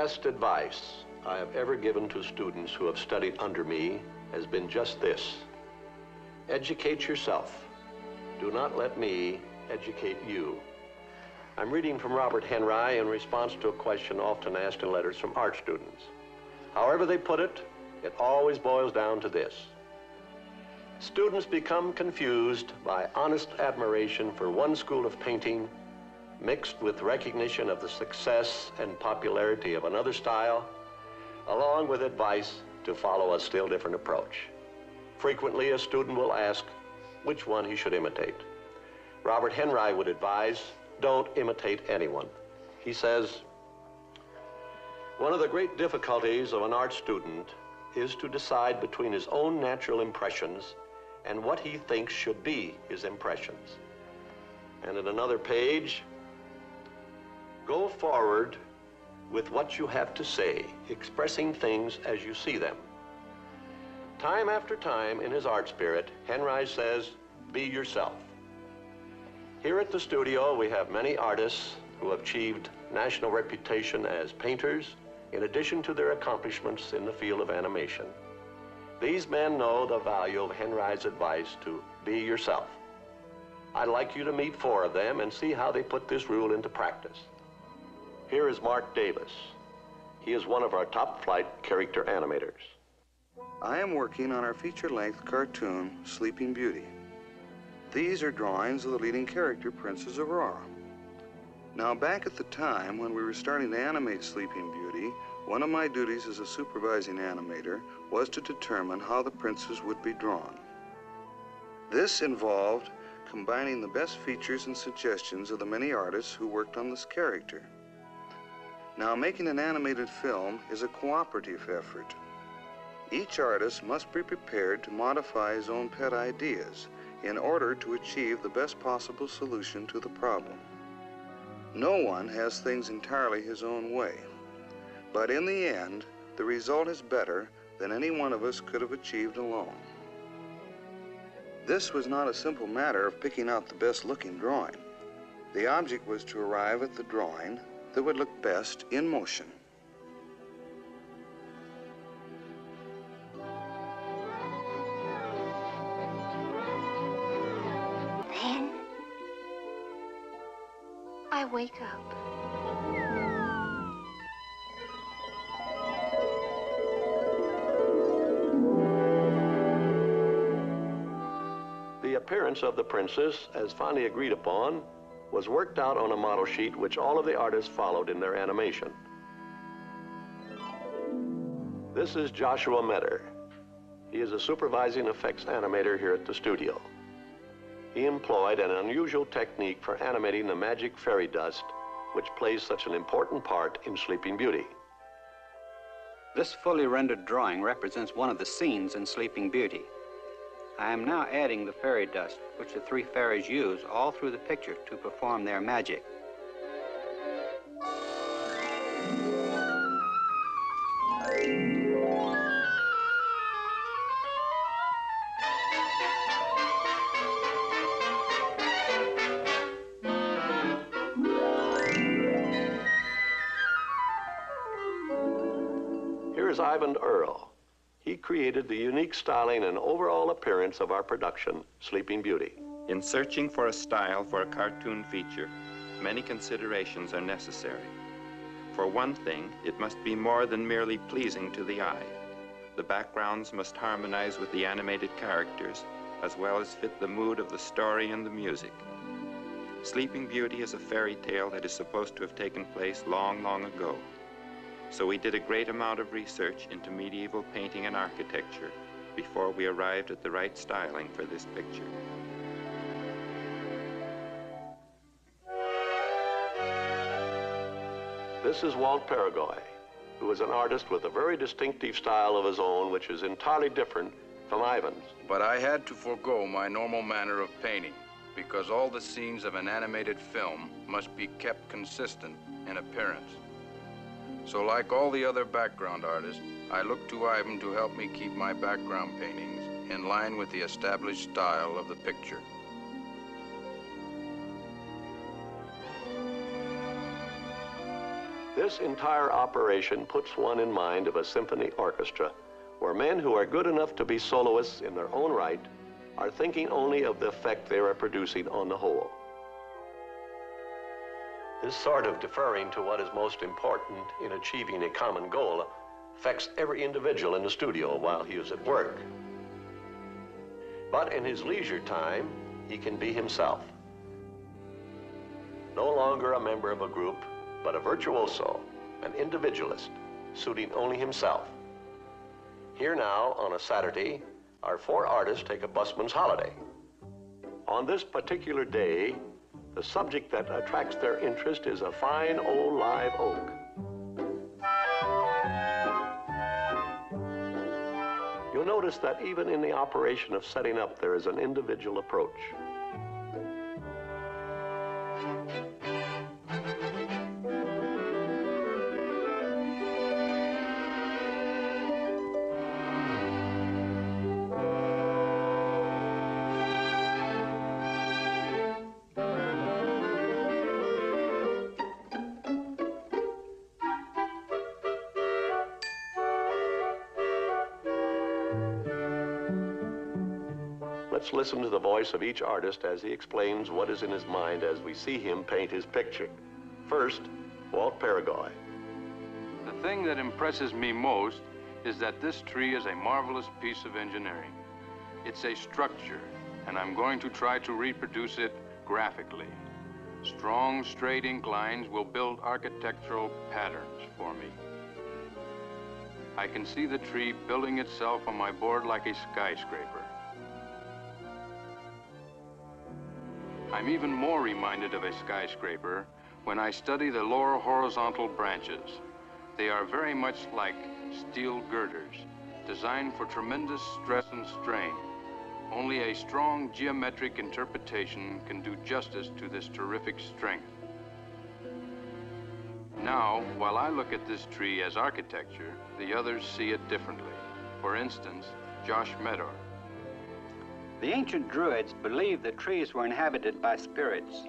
best advice I have ever given to students who have studied under me has been just this. Educate yourself. Do not let me educate you. I'm reading from Robert Henry in response to a question often asked in letters from art students. However they put it, it always boils down to this. Students become confused by honest admiration for one school of painting mixed with recognition of the success and popularity of another style, along with advice to follow a still different approach. Frequently, a student will ask which one he should imitate. Robert Henry would advise, don't imitate anyone. He says, one of the great difficulties of an art student is to decide between his own natural impressions and what he thinks should be his impressions. And at another page, go forward with what you have to say, expressing things as you see them. Time after time in his art spirit, Henry says, be yourself. Here at the studio, we have many artists who have achieved national reputation as painters, in addition to their accomplishments in the field of animation. These men know the value of Henry's advice to be yourself. I'd like you to meet 4 of them and see how they put this rule into practice. Here is Mark Davis. He is one of our top-flight character animators. I am working on our feature-length cartoon, Sleeping Beauty. These are drawings of the leading character, Princess Aurora. Now, back at the time when we were starting to animate Sleeping Beauty, one of my duties as a supervising animator was to determine how the princess would be drawn. This involved combining the best features and suggestions of the many artists who worked on this character. Now, making an animated film is a cooperative effort. Each artist must be prepared to modify his own pet ideas in order to achieve the best possible solution to the problem. No one has things entirely his own way, but in the end, the result is better than any one of us could have achieved alone. This was not a simple matter of picking out the best-looking drawing. The object was to arrive at the drawing that would look best in motion. Then I wake up. The appearance of the princess, as finally agreed upon, was worked out on a model sheet which all of the artists followed in their animation. This is Joshua Metter. He is a supervising effects animator here at the studio. He employed an unusual technique for animating the magic fairy dust, which plays such an important part in Sleeping Beauty. This fully rendered drawing represents one of the scenes in Sleeping Beauty. I am now adding the fairy dust, which the 3 fairies use all through the picture to perform their magic. Here is Ivan Earle. He created the unique styling and overall appearance of our production, Sleeping Beauty. In searching for a style for a cartoon feature, many considerations are necessary. For one thing, it must be more than merely pleasing to the eye. The backgrounds must harmonize with the animated characters, as well as fit the mood of the story and the music. Sleeping Beauty is a fairy tale that is supposed to have taken place long, long ago. So we did a great amount of research into medieval painting and architecture before we arrived at the right styling for this picture. This is Walt Paragoy, who is an artist with a very distinctive style of his own, which is entirely different from Ivan's. But I had to forego my normal manner of painting because all the scenes of an animated film must be kept consistent in appearance. So like all the other background artists, I looked to Ivan to help me keep my background paintings in line with the established style of the picture. This entire operation puts one in mind of a symphony orchestra, where men who are good enough to be soloists in their own right are thinking only of the effect they are producing on the whole. This sort of deferring to what is most important in achieving a common goal affects every individual in the studio while he is at work. But in his leisure time, he can be himself. No longer a member of a group, but a virtuoso, an individualist, suiting only himself. Here now, on a Saturday, our 4 artists take a busman's holiday. On this particular day, the subject that attracts their interest is a fine old live oak. You'll notice that even in the operation of setting up, there is an individual approach. Let's listen to the voice of each artist as he explains what is in his mind as we see him paint his picture. First, Walt Peregoy. The thing that impresses me most is that this tree is a marvelous piece of engineering. It's a structure, and I'm going to try to reproduce it graphically. Strong, straight inclines will build architectural patterns for me. I can see the tree building itself on my board like a skyscraper. I'm even more reminded of a skyscraper when I study the lower horizontal branches. They are very much like steel girders, designed for tremendous stress and strain. Only a strong geometric interpretation can do justice to this terrific strength. Now, while I look at this tree as architecture, the others see it differently. For instance, Josh Medor. The ancient Druids believed that trees were inhabited by spirits.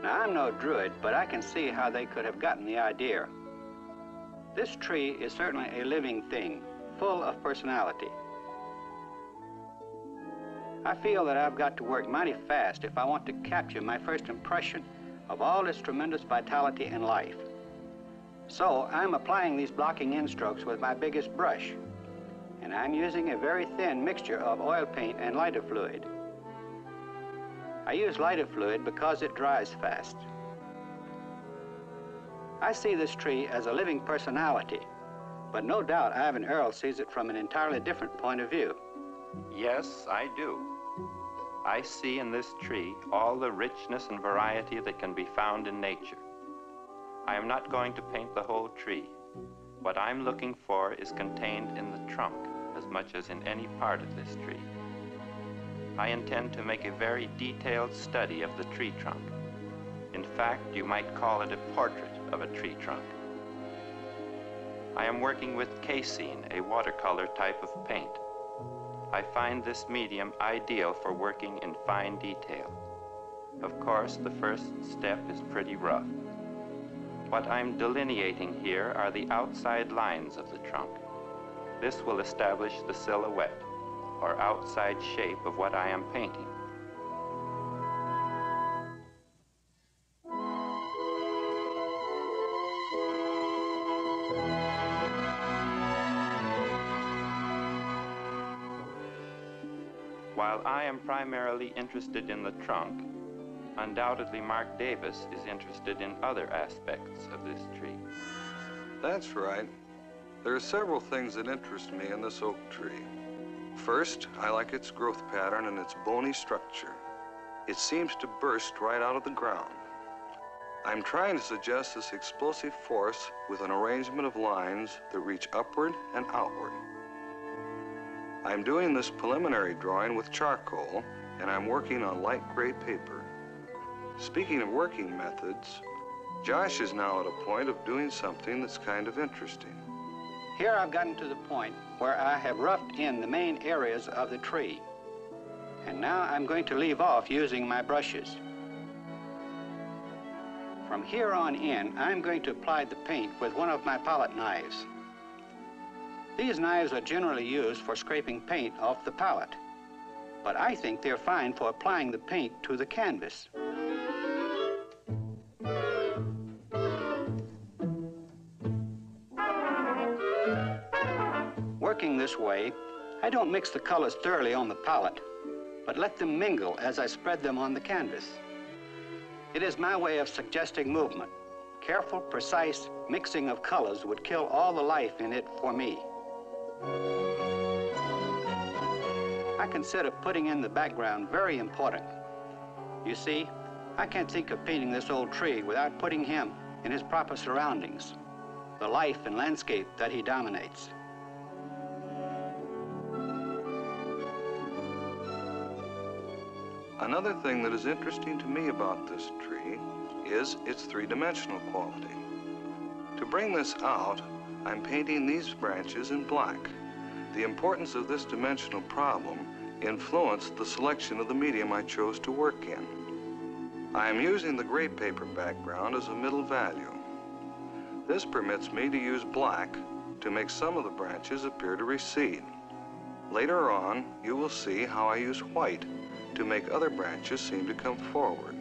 Now, I'm no Druid, but I can see how they could have gotten the idea. This tree is certainly a living thing, full of personality. I feel that I've got to work mighty fast if I want to capture my first impression of all its tremendous vitality and life. So I'm applying these blocking in strokes with my biggest brush, and I'm using a very thin mixture of oil paint and lighter fluid. I use lighter fluid because it dries fast. I see this tree as a living personality, but no doubt Ivan Earle sees it from an entirely different point of view. Yes, I do. I see in this tree all the richness and variety that can be found in nature. I am not going to paint the whole tree. What I'm looking for is contained in the trunk as much as in any part of this tree. I intend to make a very detailed study of the tree trunk. In fact, you might call it a portrait of a tree trunk. I am working with casein, a watercolor type of paint. I find this medium ideal for working in fine detail. Of course, the first step is pretty rough. What I'm delineating here are the outside lines of the trunk. This will establish the silhouette, or outside shape of what I am painting. While I am primarily interested in the trunk, undoubtedly Mark Davis is interested in other aspects of this tree. That's right. There are several things that interest me in this oak tree. First, I like its growth pattern and its bony structure. It seems to burst right out of the ground. I'm trying to suggest this explosive force with an arrangement of lines that reach upward and outward. I'm doing this preliminary drawing with charcoal, and I'm working on light gray paper. Speaking of working methods, Josh is now at a point of doing something that's kind of interesting. Here I've gotten to the point where I have roughed in the main areas of the tree. And now I'm going to leave off using my brushes. From here on in, I'm going to apply the paint with one of my palette knives. These knives are generally used for scraping paint off the palette, but I think they're fine for applying the paint to the canvas. Working this way, I don't mix the colors thoroughly on the palette, but let them mingle as I spread them on the canvas. It is my way of suggesting movement. Careful, precise mixing of colors would kill all the life in it for me. I consider putting in the background very important. You see, I can't think of painting this old tree without putting him in his proper surroundings, the life and landscape that he dominates. Another thing that is interesting to me about this tree is its three-dimensional quality. To bring this out, I'm painting these branches in black. The importance of this dimensional problem influenced the selection of the medium I chose to work in. I am using the gray paper background as a middle value. This permits me to use black to make some of the branches appear to recede. Later on, you will see how I use white to make other branches seem to come forward.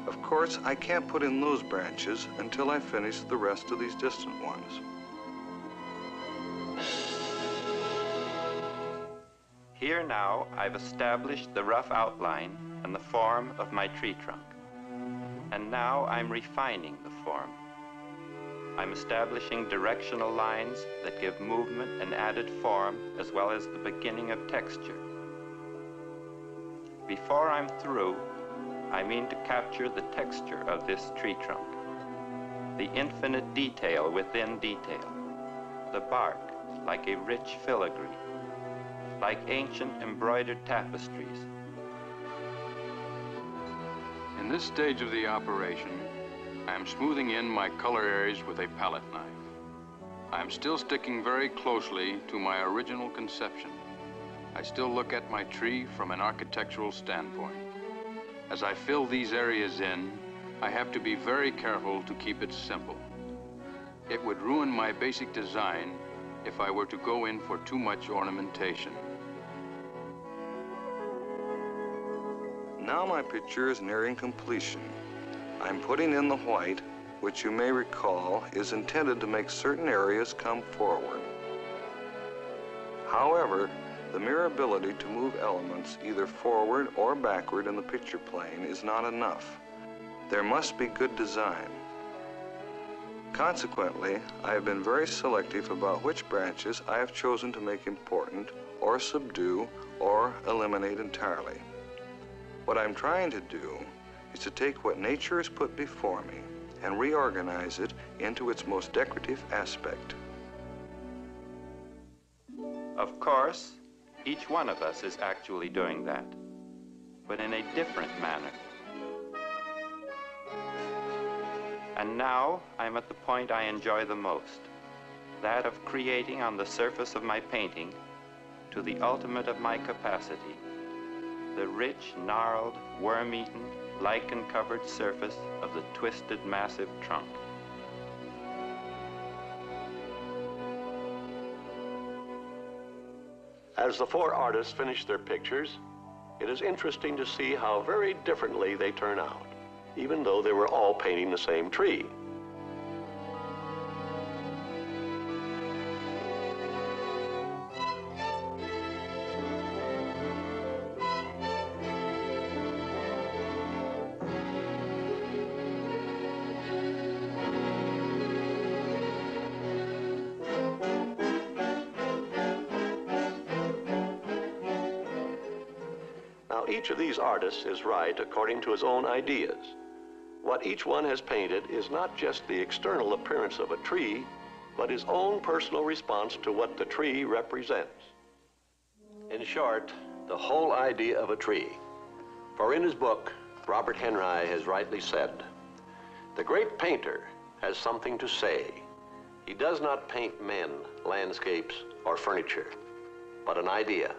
Of course, I can't put in those branches until I finish the rest of these distant ones. Here now, I've established the rough outline and the form of my tree trunk. And now I'm refining the form. I'm establishing directional lines that give movement and added form, as well as the beginning of texture. Before I'm through, I mean to capture the texture of this tree trunk, the infinite detail within detail, the bark like a rich filigree, like ancient embroidered tapestries. In this stage of the operation, I'm smoothing in my color areas with a palette knife. I'm still sticking very closely to my original conception. I still look at my tree from an architectural standpoint. As I fill these areas in, I have to be very careful to keep it simple. It would ruin my basic design if I were to go in for too much ornamentation. Now my picture is nearing completion. I'm putting in the white, which you may recall is intended to make certain areas come forward. However, the mere ability to move elements either forward or backward in the picture plane is not enough. There must be good design. Consequently, I have been very selective about which branches I have chosen to make important, or subdue, or eliminate entirely. What I'm trying to do is to take what nature has put before me and reorganize it into its most decorative aspect. Of course, each one of us is actually doing that, but in a different manner. And now I'm at the point I enjoy the most, that of creating on the surface of my painting, to the ultimate of my capacity, the rich, gnarled, worm-eaten, lichen-covered surface of the twisted, massive trunk. As the four artists finish their pictures, it is interesting to see how very differently they turn out, even though they were all painting the same tree. Each of these artists is right according to his own ideas. What each one has painted is not just the external appearance of a tree, but his own personal response to what the tree represents. In short, the whole idea of a tree. For in his book, Robert Henri has rightly said, "The great painter has something to say. He does not paint men, landscapes, or furniture, but an idea."